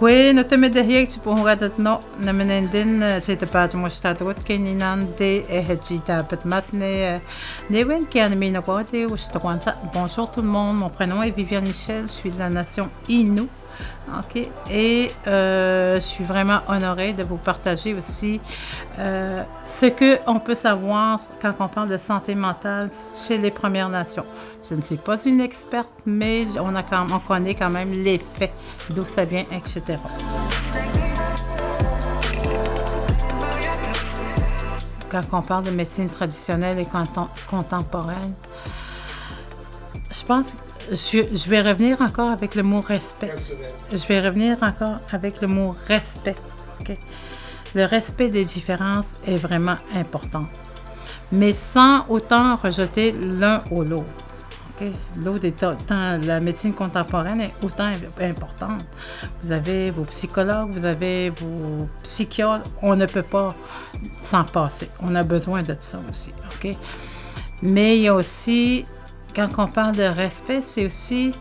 Kuinottamidahiyek puhugatatno namanendin chitapatumushtatut kininande hachitabatmatne newen kianaminogote ushtakwanta. Bonjour tout le monde, mon prénom est Viviane Michel, je suis de la nation Innu. OK. Et je suis vraiment honorée de vous partager aussi ce qu'on peut savoir quand on parle de santé mentale chez les Premières Nations. Je ne suis pas une experte, mais on connaît quand même les faits, d'où ça vient, etc. Quand on parle de médecine traditionnelle et contemporaine, je pense je vais revenir encore avec le mot respect. Je vais revenir encore avec le mot respect. Okay? Le respect des différences est vraiment important, mais sans autant rejeter l'un ou l'autre. Okay? L'autre est autant, la médecine contemporaine est autant importante. Vous avez vos psychologues, vous avez vos psychiatres. On ne peut pas s'en passer. On a besoin de ça aussi. Okay? Mais il y a aussi... Quand on parle de respect, c'est aussi,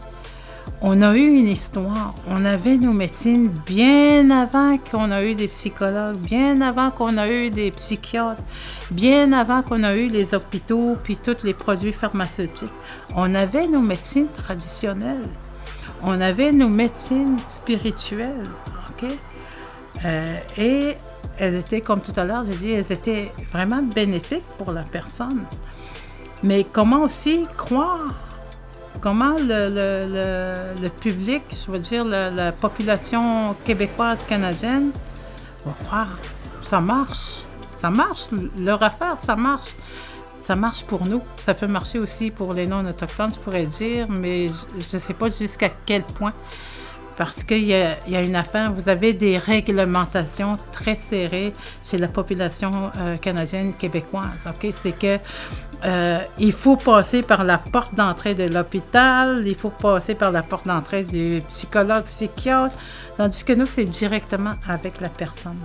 on a eu une histoire. On avait nos médecines bien avant qu'on a eu des psychologues, bien avant qu'on a eu des psychiatres, bien avant qu'on a eu les hôpitaux puis tous les produits pharmaceutiques. On avait nos médecines traditionnelles. On avait nos médecines spirituelles, OK? Et elles étaient, comme tout à l'heure, j'ai dit, elles étaient vraiment bénéfiques pour la personne. Mais comment aussi croire? Comment le public, je veux dire la population québécoise, canadienne, va croire? Ça marche. Ça marche. Leur affaire, ça marche. Ça marche pour nous. Ça peut marcher aussi pour les non-autochtones, je pourrais dire, mais je ne sais pas jusqu'à quel point. Parce qu'il y a une affaire, vous avez des réglementations très serrées chez la population canadienne québécoise. Okay? C'est que il faut passer par la porte d'entrée de l'hôpital, il faut passer par la porte d'entrée du psychologue, psychiatre, tandis que nous, c'est directement avec la personne.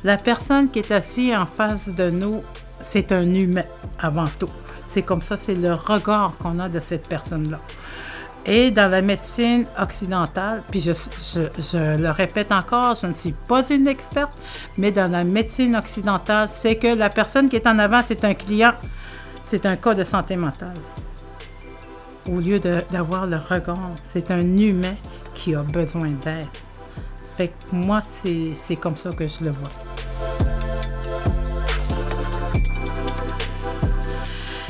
La personne qui est assise en face de nous, c'est un humain avant tout. C'est comme ça, c'est le regard qu'on a de cette personne-là. Et dans la médecine occidentale, puis je le répète encore, je ne suis pas une experte, mais dans la médecine occidentale, c'est que la personne qui est en avant, c'est un client, c'est un cas de santé mentale. Au lieu d'avoir le regard, c'est un humain qui a besoin d'aide. Fait que moi, c'est comme ça que je le vois.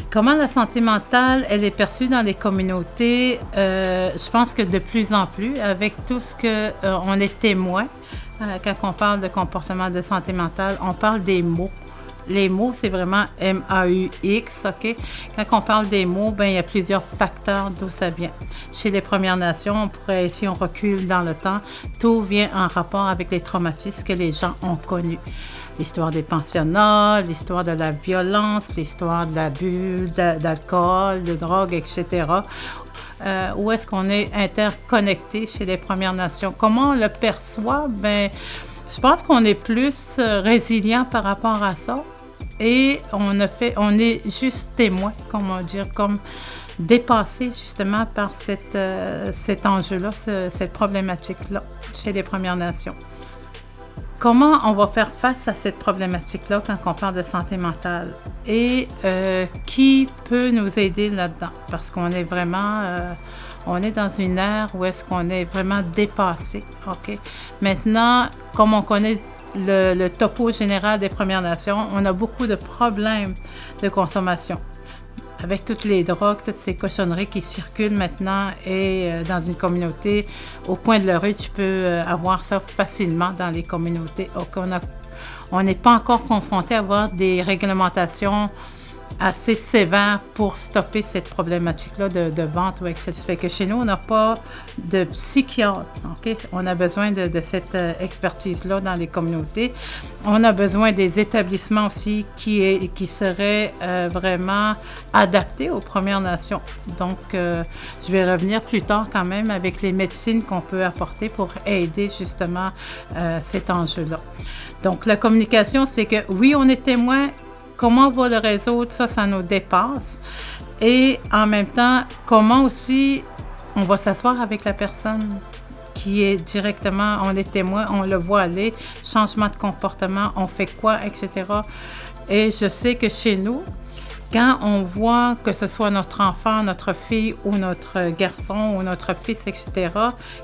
Comment la santé mentale, elle est perçue dans les communautés? Je pense que de plus en plus, avec tout ce qu'on est témoin, quand on parle de comportement de santé mentale, on parle des mots. Les mots, c'est vraiment M-A-U-X, OK? Quand on parle des mots, il y a plusieurs facteurs d'où ça vient. Chez les Premières Nations, si on recule dans le temps, tout vient en rapport avec les traumatismes que les gens ont connus. L'histoire des pensionnats, l'histoire de la violence, l'histoire de l'abus d'alcool, de drogue, etc. Où est-ce qu'on est interconnecté chez les Premières Nations? Comment on le perçoit? Je pense qu'on est plus résilient par rapport à ça et on est juste témoin, comment dire, comme dépassé justement par cet enjeu-là, cette problématique-là chez les Premières Nations. Comment on va faire face à cette problématique-là quand on parle de santé mentale? Et qui peut nous aider là-dedans? Parce qu'on est vraiment... on est dans une ère où est-ce qu'on est vraiment dépassé. OK? Maintenant, comme on connaît le topo général des Premières Nations, on a beaucoup de problèmes de consommation. Avec toutes les drogues, toutes ces cochonneries qui circulent maintenant et dans une communauté, au coin de la rue, tu peux avoir ça facilement dans les communautés. Donc, on n'est pas encore confronté à avoir des réglementations assez sévères pour stopper cette problématique-là de vente ou etc. Ça fait que chez nous, on n'a pas de psychiatre. Okay? On a besoin de cette expertise-là dans les communautés. On a besoin des établissements aussi qui seraient vraiment adaptés aux Premières Nations. Donc, je vais revenir plus tard quand même avec les médecines qu'on peut apporter pour aider justement cet enjeu-là. Donc, la communication, c'est que oui, on est témoin. Comment on va le résoudre, ça nous dépasse. Et en même temps, comment aussi on va s'asseoir avec la personne qui est directement, on est témoin, on le voit aller, changement de comportement, on fait quoi, etc. Et je sais que chez nous, quand on voit que ce soit notre enfant, notre fille ou notre garçon ou notre fils, etc.,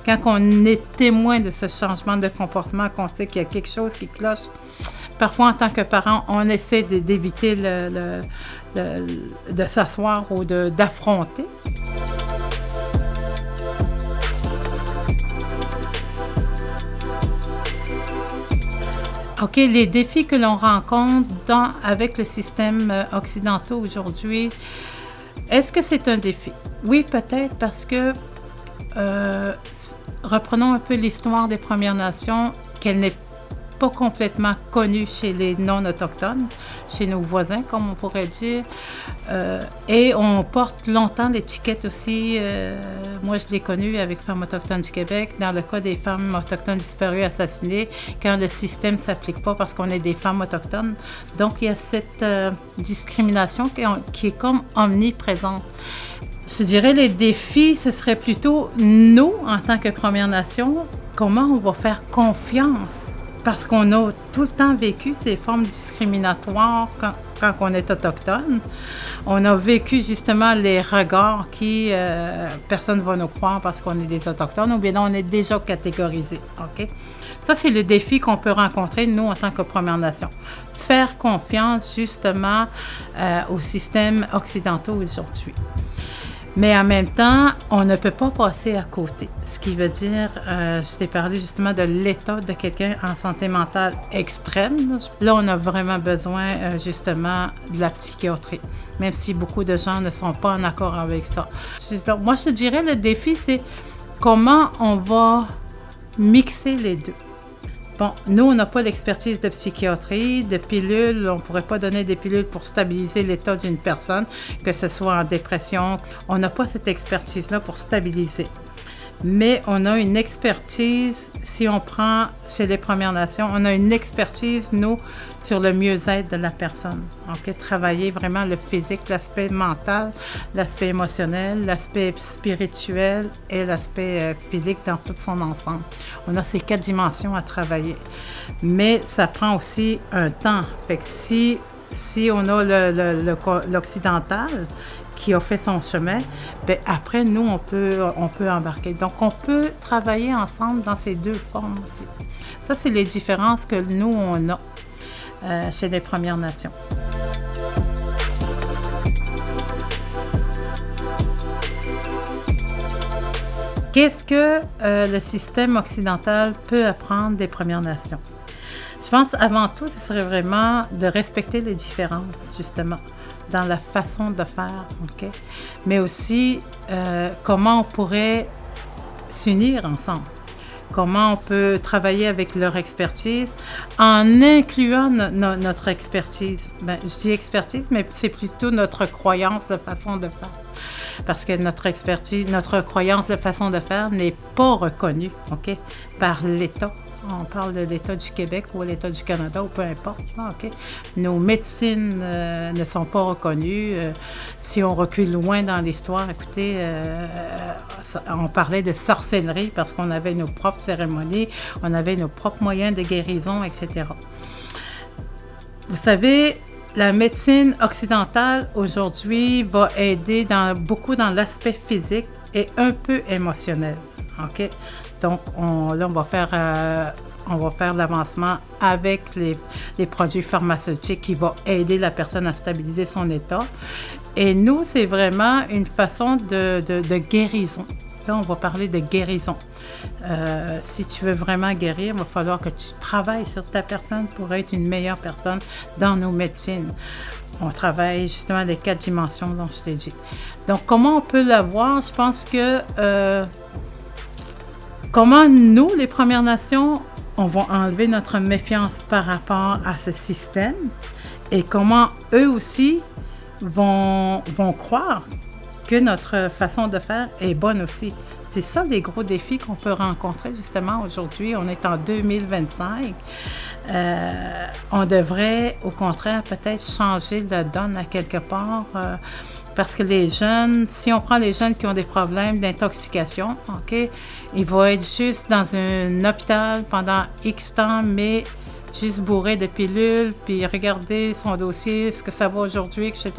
quand on est témoin de ce changement de comportement, qu'on sait qu'il y a quelque chose qui cloche, parfois en tant que parent, on essaie d'éviter de s'asseoir ou d'affronter. OK, les défis que l'on rencontre avec le système occidental aujourd'hui, est-ce que c'est un défi? Oui, peut-être parce que, reprenons un peu l'histoire des Premières Nations, qu'elle n'est pas complètement connue chez les non-autochtones, chez nos voisins, comme on pourrait dire. Et on porte longtemps l'étiquette aussi, moi je l'ai connue avec Femmes autochtones du Québec, dans le cas des femmes autochtones disparues, assassinées, quand le système ne s'applique pas parce qu'on est des femmes autochtones. Donc il y a cette discrimination qui est comme omniprésente. Je dirais les défis, ce serait plutôt nous, en tant que Première Nation, comment on va faire confiance. Parce qu'on a tout le temps vécu ces formes discriminatoires quand on est autochtone. On a vécu justement les regards qui, personne ne va nous croire parce qu'on est des autochtones, ou bien non, on est déjà catégorisés. OK? Ça, c'est le défi qu'on peut rencontrer, nous, en tant que Première Nation. Faire confiance, justement, au système occidental aujourd'hui. Mais en même temps, on ne peut pas passer à côté. Ce qui veut dire, je t'ai parlé justement de l'état de quelqu'un en santé mentale extrême. Là, on a vraiment besoin justement de la psychiatrie, même si beaucoup de gens ne sont pas en accord avec ça. Donc, moi, je te dirais, le défi, c'est comment on va mixer les deux. Bon, nous, on n'a pas l'expertise de psychiatrie, de pilules. On ne pourrait pas donner des pilules pour stabiliser l'état d'une personne, que ce soit en dépression. On n'a pas cette expertise-là pour stabiliser. Mais on a une expertise, si on prend chez les Premières Nations, on a une expertise, nous, sur le mieux-être de la personne. OK? Travailler vraiment le physique, l'aspect mental, l'aspect émotionnel, l'aspect spirituel et l'aspect physique dans tout son ensemble. On a ces 4 dimensions à travailler. Mais ça prend aussi un temps. Fait que si on a l'occidental, qui a fait son chemin, bien après, nous, on peut embarquer. Donc, on peut travailler ensemble dans ces deux formes aussi. Ça, c'est les différences que nous, on a chez les Premières Nations. Qu'est-ce que le système occidental peut apprendre des Premières Nations? Je pense, avant tout, ce serait vraiment de respecter les différences, justement, dans la façon de faire, OK? Mais aussi, comment on pourrait s'unir ensemble. Comment on peut travailler avec leur expertise en incluant notre expertise. Ben, je dis expertise, mais c'est plutôt notre croyance de façon de faire. Parce que notre expertise, notre croyance de façon de faire n'est pas reconnue, OK, par l'État. On parle de l'État du Québec ou l'État du Canada ou peu importe. OK. Nos médecines ne sont pas reconnues. Si on recule loin dans l'histoire, écoutez, on parlait de sorcellerie parce qu'on avait nos propres cérémonies, on avait nos propres moyens de guérison, etc. Vous savez, la médecine occidentale aujourd'hui va aider beaucoup dans l'aspect physique et un peu émotionnel. OK? Donc, on va faire l'avancement avec les produits pharmaceutiques qui vont aider la personne à stabiliser son état. Et nous, c'est vraiment une façon de guérison. Là, on va parler de guérison. Si tu veux vraiment guérir, il va falloir que tu travailles sur ta personne pour être une meilleure personne dans nos médecines. On travaille justement les 4 dimensions dont je t'ai dit. Donc, comment on peut l'avoir? Je pense que comment nous, les Premières Nations, on va enlever notre méfiance par rapport à ce système et comment eux aussi vont croire que notre façon de faire est bonne aussi. C'est ça les gros défis qu'on peut rencontrer justement aujourd'hui. On est en 2025. On devrait au contraire peut-être changer la donne à quelque part parce que les jeunes, si on prend les jeunes qui ont des problèmes d'intoxication, OK, ils vont être juste dans un hôpital pendant X temps, mais juste bourré de pilules, puis regarder son dossier, ce que ça va aujourd'hui, etc.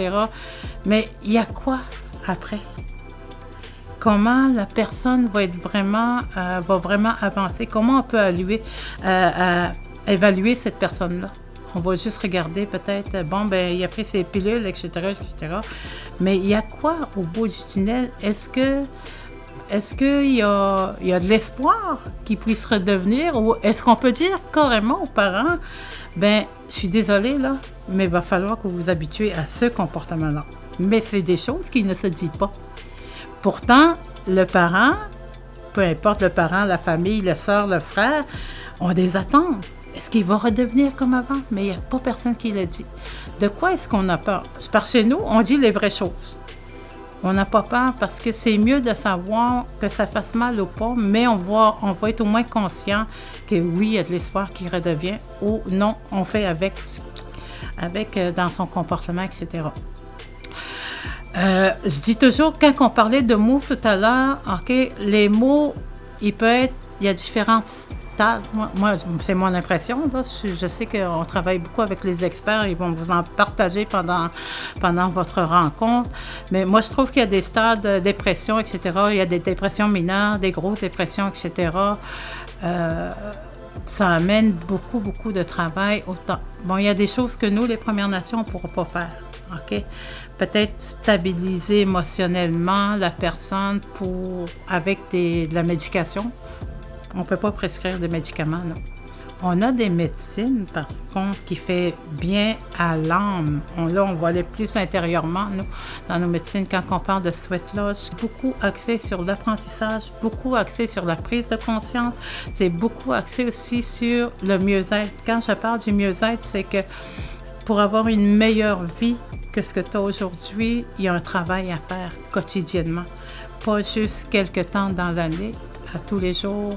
Mais il y a quoi après? Comment la personne va vraiment avancer? Comment on peut évaluer cette personne-là? On va juste regarder peut-être, bon, ben il a pris ses pilules, etc., etc. Mais il y a quoi au bout du tunnel? Est-ce qu'il y a de l'espoir qu'il puisse redevenir? Ou est-ce qu'on peut dire carrément aux parents, ben je suis désolée, là, mais il va falloir que vous vous habituez à ce comportement-là. Mais c'est des choses qui ne se disent pas. Pourtant, le parent, peu importe le parent, la famille, la sœur, le frère, ont des attentes. Est-ce qu'il va redevenir comme avant? Mais il n'y a pas personne qui le dit. De quoi est-ce qu'on a peur? Parce que chez nous, on dit les vraies choses. On n'a pas peur parce que c'est mieux de savoir que ça fasse mal ou pas, mais on va être au moins conscient que oui, il y a de l'espoir qui redevient ou non, on fait avec dans son comportement, etc. Je dis toujours, quand on parlait de mots tout à l'heure, OK, les mots, il y a différentes stades. Moi, c'est mon impression, là. Je sais qu'on travaille beaucoup avec les experts, ils vont vous en partager pendant votre rencontre. Mais moi, je trouve qu'il y a des stades de dépression, etc. Il y a des dépressions mineures, des grosses dépressions, etc. Ça amène beaucoup, beaucoup de travail. Bon, il y a des choses que nous, les Premières Nations, on ne pourra pas faire. OK? Peut-être stabiliser émotionnellement la personne avec de la médication. On ne peut pas prescrire des médicaments, non. On a des médecines, par contre, qui fait bien à l'âme. Là, on va aller plus intérieurement, nous, dans nos médecines. Quand on parle de sweat loss, beaucoup axé sur l'apprentissage, beaucoup axé sur la prise de conscience. C'est beaucoup axé aussi sur le mieux-être. Quand je parle du mieux-être, c'est que pour avoir une meilleure vie que ce que tu as aujourd'hui, il y a un travail à faire quotidiennement. Pas juste quelques temps dans l'année, à tous les jours,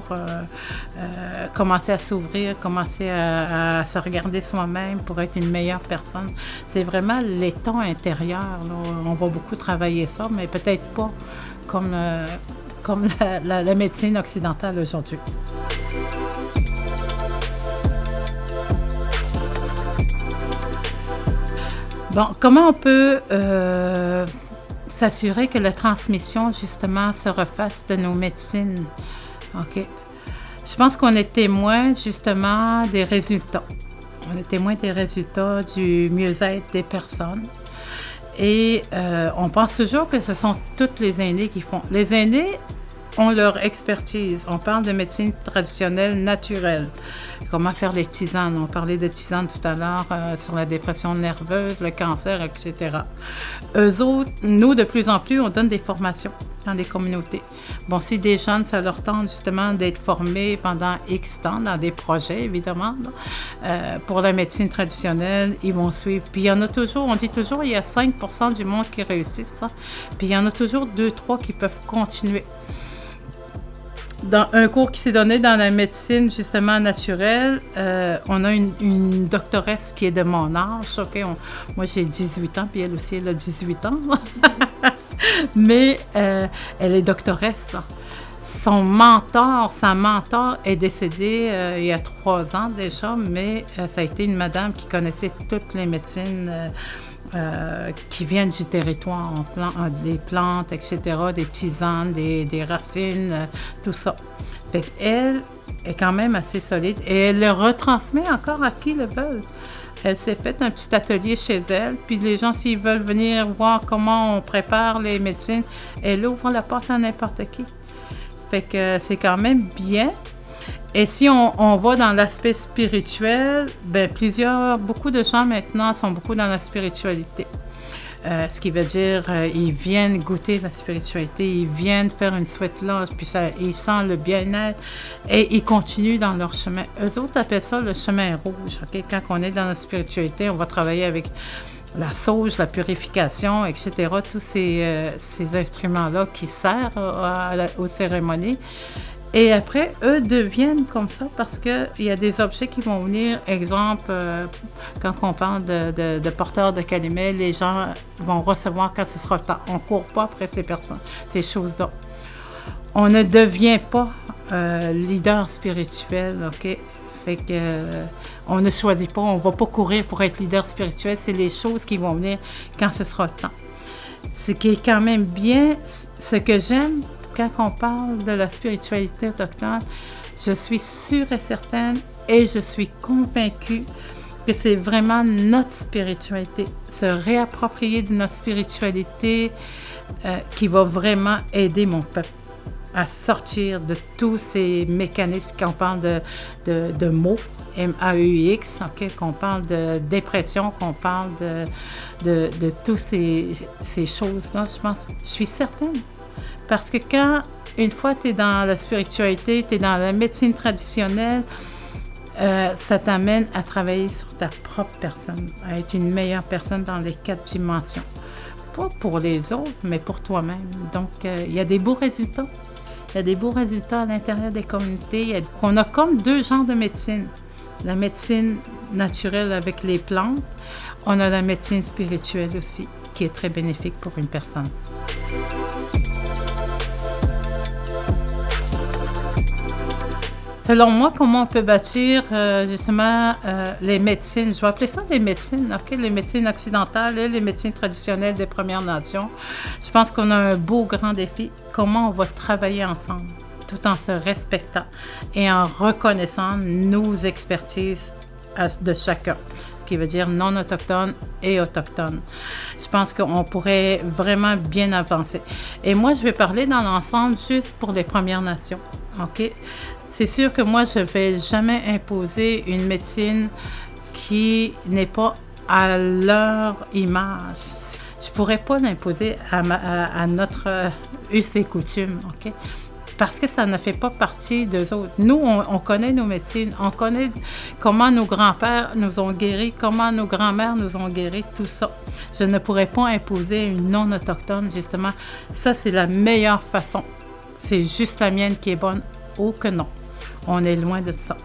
commencer à s'ouvrir, commencer à se regarder soi-même pour être une meilleure personne. C'est vraiment l'état intérieur, là. On va beaucoup travailler ça, mais peut-être pas comme la médecine occidentale aujourd'hui. Bon, comment on peut s'assurer que la transmission, justement, se refasse de nos médecines? OK. Je pense qu'on est témoin, justement, des résultats. On est témoin des résultats du mieux-être des personnes. Et on pense toujours que ce sont tous les aînés qui font. Les aînés ont leur expertise. On parle de médecine traditionnelle naturelle. Comment faire les tisanes. On parlait de tisanes tout à l'heure sur la dépression nerveuse, le cancer, etc. Eux autres, nous, de plus en plus, on donne des formations dans des communautés. Bon, si des jeunes, ça leur tente justement d'être formés pendant X temps dans des projets, évidemment, pour la médecine traditionnelle, ils vont suivre. Puis il y en a toujours, on dit toujours, il y a 5% du monde qui réussissent ça. Puis il y en a toujours 2-3 qui peuvent continuer. Dans un cours qui s'est donné dans la médecine, justement, naturelle, on a une doctoresse qui est de mon âge. Okay? Moi, j'ai 18 ans, puis elle aussi, elle a 18 ans. Mais elle est doctoresse, là. Sa mentor est décédée il y a 3 ans déjà, mais ça a été une madame qui connaissait toutes les médecines qui viennent du territoire, des plantes, etc., des tisanes, des racines, tout ça. Fait qu'elle est quand même assez solide et elle le retransmet encore à qui le veut. Elle s'est fait un petit atelier chez elle, puis les gens, s'ils veulent venir voir comment on prépare les médecines, elle ouvre la porte à n'importe qui. Fait que c'est quand même bien. Et si on va dans l'aspect spirituel, ben beaucoup de gens maintenant sont beaucoup dans la spiritualité. Ce qui veut dire ils viennent goûter la spiritualité, ils viennent faire une sweat loss, puis ils sentent le bien-être et ils continuent dans leur chemin. Eux autres appellent ça le chemin rouge. Okay? Quand on est dans la spiritualité, on va travailler avec la sauge, la purification, etc., tous ces instruments-là qui servent aux cérémonies. Et après, eux deviennent comme ça parce qu'il y a des objets qui vont venir. Exemple, quand on parle de porteurs de calumet, les gens vont recevoir quand ce sera le temps. On ne court pas après ces personnes, ces choses-là. On ne devient pas leader spirituel, OK? Fait que on ne choisit pas, on ne va pas courir pour être leader spirituel. C'est les choses qui vont venir quand ce sera le temps. Ce qui est quand même bien, ce que j'aime, quand on parle de la spiritualité autochtone, je suis sûre et certaine et je suis convaincue que c'est vraiment notre spiritualité, se réapproprier de notre spiritualité qui va vraiment aider mon peuple à sortir de tous ces mécanismes, qu'on parle de mots, M-A-U-X, okay, qu'on parle de dépression, qu'on parle de toutes ces choses-là, je suis certaine. Parce que quand, une fois tu es dans la spiritualité, tu es dans la médecine traditionnelle, ça t'amène à travailler sur ta propre personne, à être une meilleure personne dans les 4 dimensions. Pas pour les autres, mais pour toi-même. Donc, il y a des beaux résultats. Il y a des beaux résultats à l'intérieur des communautés. On a comme 2 genres de médecine. La médecine naturelle avec les plantes. On a la médecine spirituelle aussi, qui est très bénéfique pour une personne. Selon moi, comment on peut bâtir justement les médecines, je vais appeler ça des médecines, okay? Les médecines occidentales et les médecines traditionnelles des Premières Nations. Je pense qu'on a un beau grand défi. Comment on va travailler ensemble, tout en se respectant et en reconnaissant nos expertises de chacun, ce qui veut dire non autochtone et autochtone. Je pense qu'on pourrait vraiment bien avancer. Et moi, je vais parler dans l'ensemble juste pour les Premières Nations, OK? C'est sûr que moi, je ne vais jamais imposer une médecine qui n'est pas à leur image. Je ne pourrais pas l'imposer à notre us et coutume, OK? Parce que ça ne fait pas partie d'eux autres. Nous, on connaît nos médecines, on connaît comment nos grands-pères nous ont guéris, comment nos grands-mères nous ont guéris, tout ça. Je ne pourrais pas imposer une non-autochtone, justement. Ça, c'est la meilleure façon. C'est juste la mienne qui est bonne. Oh que non. On est loin de ça.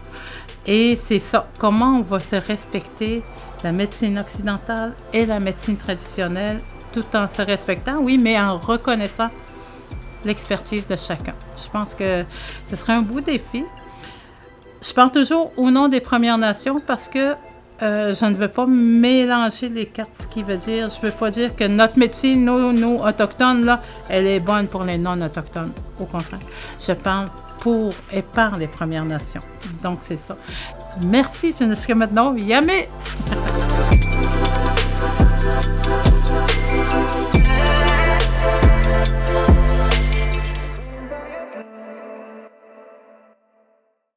Et c'est ça. Comment on va se respecter la médecine occidentale et la médecine traditionnelle tout en se respectant, oui, mais en reconnaissant l'expertise de chacun. Je pense que ce serait un beau défi. Je parle toujours au nom des Premières Nations parce que je ne veux pas mélanger les cartes, ce qui veut dire, je ne veux pas dire que notre médecine, nos autochtones, là, elle est bonne pour les non-autochtones. Au contraire, je parle pour et par les Premières Nations. Donc, c'est ça. Merci jusqu'à maintenant. Yamé!